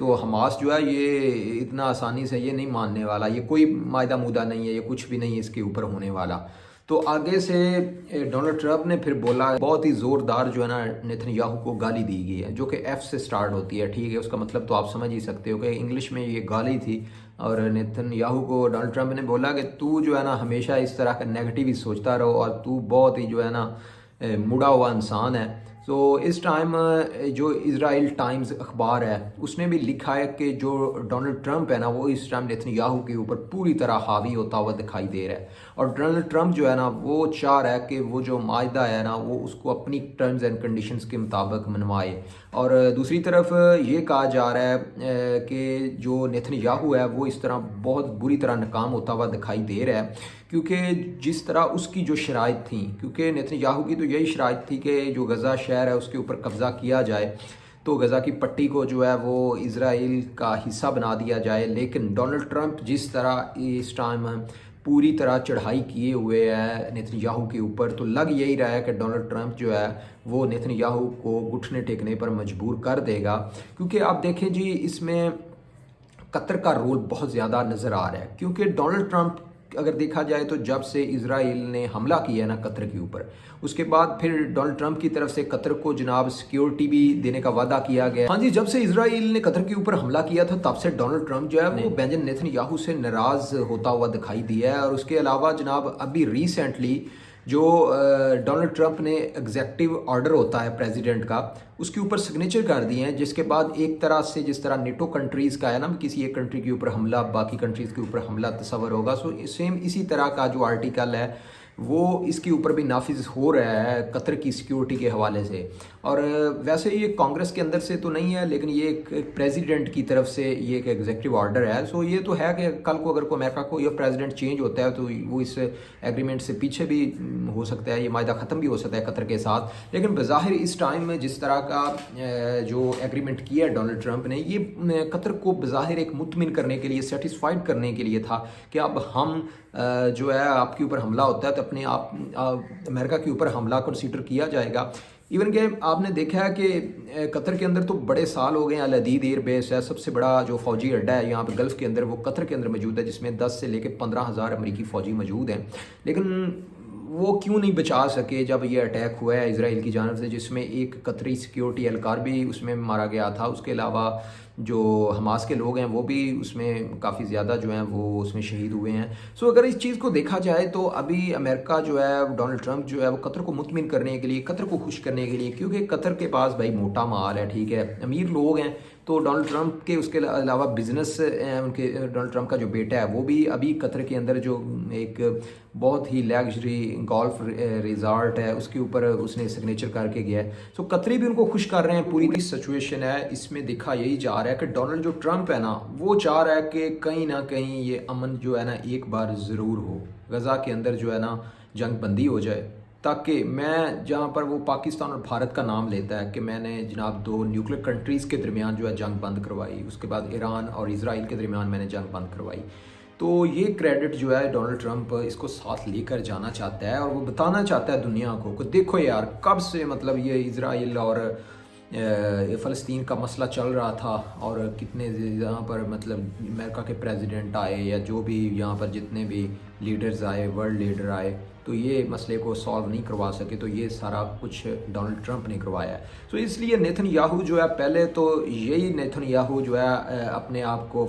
تو حماس جو ہے یہ اتنا آسانی سے یہ نہیں ماننے والا، یہ کوئی معاہدہ مودہ نہیں ہے، یہ کچھ بھی نہیں ہے اس کے اوپر ہونے والا۔ تو آگے سے ڈونلڈ ٹرمپ نے پھر بولا، بہت ہی زوردار جو ہے نا نیتن یاہو کو گالی دی گئی ہے، جو کہ ایف سے سٹارٹ ہوتی ہے، ٹھیک ہے، اس کا مطلب تو آپ سمجھ ہی سکتے ہو کہ انگلش میں یہ گالی تھی۔ اور نیتن یاہو کو ڈونلڈ ٹرمپ نے بولا کہ تو جو ہے نا ہمیشہ اس طرح کا نیگیٹو ہی سوچتا رہو، اور تو بہت ہی جو ہے نا مڑا ہوا انسان ہے۔ تو اس ٹائم جو اسرائیل ٹائمز اخبار ہے اس نے بھی لکھا ہے کہ جو ڈونلڈ ٹرمپ ہے نا وہ اس ٹائم نیتن یاہو کے اوپر پوری طرح حاوی ہوتا ہوا دکھائی دے رہا ہے، اور ڈونلڈ ٹرمپ جو ہے نا وہ چاہ رہا ہے کہ وہ جو معاہدہ ہے نا وہ اس کو اپنی ٹرمز اینڈ کنڈیشنز کے مطابق منوائے۔ اور دوسری طرف یہ کہا جا رہا ہے کہ جو نیتن یاہو ہے وہ اس طرح بہت بری طرح ناکام ہوتا ہوا دکھائی دے رہا ہے، کیونکہ جس طرح اس کی جو شرائط تھیں، کیونکہ نیتن یاہو کی تو یہی شرائط تھی کہ جو غزہ شہر ہے اس کے اوپر قبضہ کیا جائے، تو غزہ کی پٹی کو جو ہے وہ اسرائیل کا حصہ بنا دیا جائے۔ لیکن ڈونلڈ ٹرمپ جس طرح اس ٹائم پوری طرح چڑھائی کیے ہوئے ہے نیتن یاہو کے اوپر، تو لگ یہی رہا ہے کہ ڈونلڈ ٹرمپ جو ہے وہ نیتن یاہو کو گھٹنے ٹیکنے پر مجبور کر دے گا۔ کیونکہ آپ دیکھیں جی اس میں قطر کا رول بہت زیادہ نظر آ رہا ہے، کیونکہ ڈونلڈ ٹرمپ اگر دیکھا جائے تو جب سے اسرائیل نے حملہ کیا ہے نا قطر کے اوپر، اس کے بعد پھر ڈونلڈ ٹرمپ کی طرف سے قطر کو جناب سیکیورٹی بھی دینے کا وعدہ کیا گیا۔ ہاں جی، جب سے اسرائیل نے قطر کے اوپر حملہ کیا تھا تب سے ڈونلڈ ٹرمپ جو ہے وہ بینجن نیتن یاہو سے ناراض ہوتا ہوا دکھائی دیا ہے۔ اور اس کے علاوہ جناب ابھی ریسنٹلی جو ڈونلڈ ٹرمپ نے ایگزیکٹو آرڈر ہوتا ہے پریزیڈنٹ کا، اس کے اوپر سگنیچر کر دیے ہیں، جس کے بعد ایک طرح سے جس طرح نیٹو کنٹریز کا ہے نا کسی ایک کنٹری کے اوپر حملہ باقی کنٹریز کے اوپر حملہ تصور ہوگا، سو سیم اسی طرح کا جو آرٹیکل ہے وہ اس کے اوپر بھی نافذ ہو رہا ہے قطر کی سیکیورٹی کے حوالے سے۔ اور ویسے یہ کانگریس کے اندر سے تو نہیں ہے، لیکن یہ ایک پریزیڈنٹ کی طرف سے یہ ایک ایگزیکٹو آرڈر ہے۔ سو یہ تو ہے کہ کل کو اگر کوئی امریکہ کو یہ پریزیڈنٹ چینج ہوتا ہے تو وہ اس ایگریمنٹ سے پیچھے بھی ہو سکتا ہے، یہ معاہدہ ختم بھی ہو سکتا ہے قطر کے ساتھ۔ لیکن بظاہر اس ٹائم میں جس طرح کا جو ایگریمنٹ کیا ہے ڈونلڈ ٹرمپ نے، یہ قطر کو بظاہر ایک مطمئن کرنے کے لیے، سیٹسفائڈ کرنے کے لیے تھا کہ اب ہم جو ہے آپ کے اوپر حملہ ہوتا ہے تو اپنے آپ امریکہ کے اوپر حملہ کنسیڈر کیا جائے گا۔ ایون کہ آپ نے دیکھا ہے کہ قطر کے اندر تو بڑے سال ہو گئے ہیں، العدید ایئر بیس ہے، سب سے بڑا جو فوجی اڈا ہے یہاں پہ گلف کے اندر وہ قطر کے اندر موجود ہے، جس میں 10 سے لے کے 15,000 امریکی فوجی موجود ہیں۔ لیکن وہ کیوں نہیں بچا سکے جب یہ اٹیک ہوا ہے اسرائیل کی جانب سے، جس میں ایک قطری سیکیورٹی اہلکار بھی اس میں مارا گیا تھا، اس کے علاوہ جو حماس کے لوگ ہیں وہ بھی اس میں کافی زیادہ جو ہیں وہ اس میں شہید ہوئے ہیں۔ سو اگر اس چیز کو دیکھا جائے تو ابھی امریکہ جو ہے ڈونلڈ ٹرمپ جو ہے وہ قطر کو مطمئن کرنے کے لیے، قطر کو خوش کرنے کے لیے، کیونکہ قطر کے پاس بھائی موٹا مال ہے، ٹھیک ہے، امیر لوگ ہیں، تو ڈونلڈ ٹرمپ کے اس کے علاوہ بزنس ان کے ڈونلڈ ٹرمپ کا جو بیٹا ہے وہ بھی ابھی قطر کے اندر جو ایک بہت ہی لیگژری گولف ریزارٹ ہے اس کے اوپر اس نے سگنیچر کر کے گیا ہے۔ سو قطری بھی ان کو خوش کر رہے ہیں۔ پوری سچویشن ہے اس میں دیکھا یہی جا رہا ہے کہ ڈونلڈ جو ٹرمپ ہے نا وہ چاہ رہا ہے کہ کہیں نہ کہیں یہ امن جو ہے نا ایک بار ضرور ہو، غزہ کے اندر جو ہے نا جنگ بندی ہو جائے، تاکہ میں جہاں پر وہ پاکستان اور بھارت کا نام لیتا ہے کہ میں نے جناب 2 نیوکلیر کنٹریز کے درمیان جو ہے جنگ بند کروائی، اس کے بعد ایران اور اسرائیل کے درمیان میں نے جنگ بند کروائی، تو یہ کریڈٹ جو ہے ڈونلڈ ٹرمپ اس کو ساتھ لے کر جانا چاہتا ہے اور وہ بتانا چاہتا ہے دنیا کو کہ دیکھو یار کب سے مطلب یہ اسرائیل اور فلسطین کا مسئلہ چل رہا تھا، اور کتنے یہاں پر مطلب امریکہ کے پریزیڈنٹ آئے یا جو بھی یہاں پر جتنے بھی لیڈرز آئے، ورلڈ لیڈر آئے، تو یہ مسئلے کو سالو نہیں کروا سکے، تو یہ سارا کچھ ڈونلڈ ٹرمپ نے کروایا ہے۔ تو اس لیے نیتن یاہو جو ہے پہلے تو یہی نیتن یاہو جو ہے اپنے آپ کو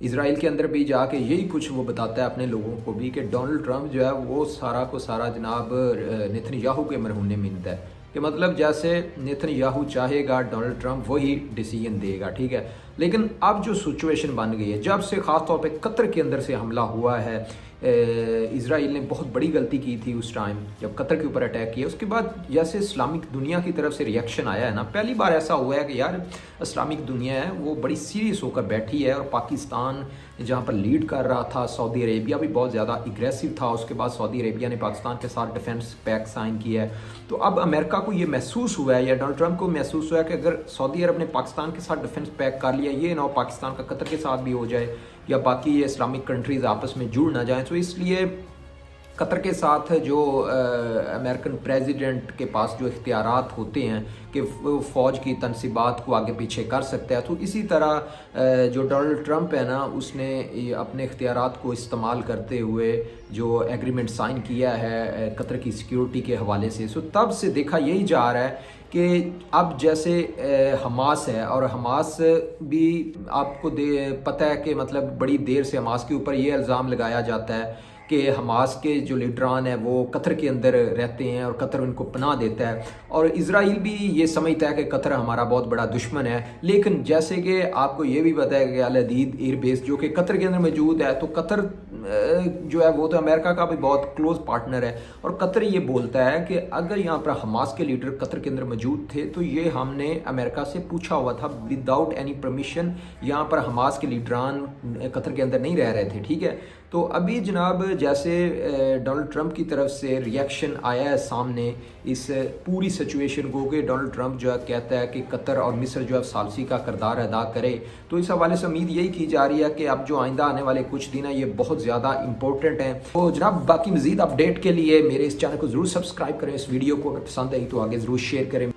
اسرائیل کے اندر بھی جا کے یہی کچھ وہ بتاتا ہے اپنے لوگوں کو بھی کہ ڈونلڈ ٹرمپ جو ہے وہ سارا کو سارا جناب نیتن یاہو کے مرہونے ملتا ہے، کہ مطلب جیسے نیتن یاہو چاہے گا ڈونلڈ ٹرمپ وہی ڈیسیجن دے گا، ٹھیک ہے۔ لیکن اب جو سچویشن بن گئی ہے، جب سے خاص طور پہ قطر کے اندر سے حملہ ہوا ہے، اسرائیل نے بہت بڑی غلطی کی تھی اس ٹائم جب قطر کے اوپر اٹیک کیا، اس کے بعد جیسے اسلامک دنیا کی طرف سے ریئیکشن آیا ہے نا، پہلی بار ایسا ہوا ہے کہ یار اسلامک دنیا ہے وہ بڑی سیریس ہو کر بیٹھی ہے، اور پاکستان جہاں پر لیڈ کر رہا تھا، سعودی عربیہ بھی بہت زیادہ اگریسو تھا، اس کے بعد سعودی عربیہ نے پاکستان کے ساتھ ڈیفنس پیکٹ سائن کیا ہے، تو اب امریکہ کو یہ محسوس ہوا ہے یا ڈونلڈ ٹرمپ کو محسوس ہوا ہے کہ اگر سعودی عرب نے پاکستان کے ساتھ ڈیفنس پیک کر لیا، یہ نہ ہو پاکستان کا قطر کے ساتھ بھی ہو جائے یا باقی یہ اسلامک کنٹریز آپس میں جڑ نہ جائیں، تو اس لیے قطر کے ساتھ جو امریکن پریزیڈنٹ کے پاس جو اختیارات ہوتے ہیں کہ وہ فوج کی تنصیبات کو آگے پیچھے کر سکتا ہے، تو اسی طرح جو ڈونلڈ ٹرمپ ہے نا، اس نے اپنے اختیارات کو استعمال کرتے ہوئے جو ایگریمنٹ سائن کیا ہے قطر کی سیکیورٹی کے حوالے سے، تب سے دیکھا یہی جا رہا ہے کہ اب جیسے حماس ہے، اور حماس بھی آپ کو پتہ ہے کہ مطلب بڑی دیر سے حماس کے اوپر یہ الزام لگایا جاتا ہے کہ حماس کے جو لیڈران ہیں وہ قطر کے اندر رہتے ہیں اور قطر ان کو پناہ دیتا ہے، اور اسرائیل بھی یہ سمجھتا ہے کہ قطر ہمارا بہت بڑا دشمن ہے۔ لیکن جیسے کہ آپ کو یہ بھی پتہ ہے کہ الحدید ایئر بیس جو کہ قطر کے اندر موجود ہے، تو قطر جو ہے وہ تو امریکہ کا بھی بہت کلوز پارٹنر ہے، اور قطر یہ بولتا ہے کہ اگر یہاں پر حماس کے لیڈر قطر کے اندر موجود تھے تو یہ ہم نے امریکہ سے پوچھا ہوا تھا وداؤٹ اینی پرمیشن، یہاں پر حماس کے لیڈران قطر کے اندر نہیں رہ رہے تھے، ٹھیک ہے۔ تو ابھی جناب جیسے ڈونلڈ ٹرمپ کی طرف سے ریئیکشن آیا ہے سامنے اس پوری سچویشن کو، کہ ڈونلڈ ٹرمپ جو ہے کہتا ہے کہ قطر اور مصر جو ہے ثالثی کا کردار ادا کرے، تو اس حوالے سے امید یہی کی جا رہی ہے کہ اب جو آئندہ آنے والے کچھ دن ہیں یہ بہت زیادہ امپورٹنٹ ہیں۔ تو جناب باقی مزید اپڈیٹ کے لیے میرے اس چینل کو ضرور سبسکرائب کریں، اس ویڈیو کو اگر پسند آئی تو آگے ضرور شیئر کریں۔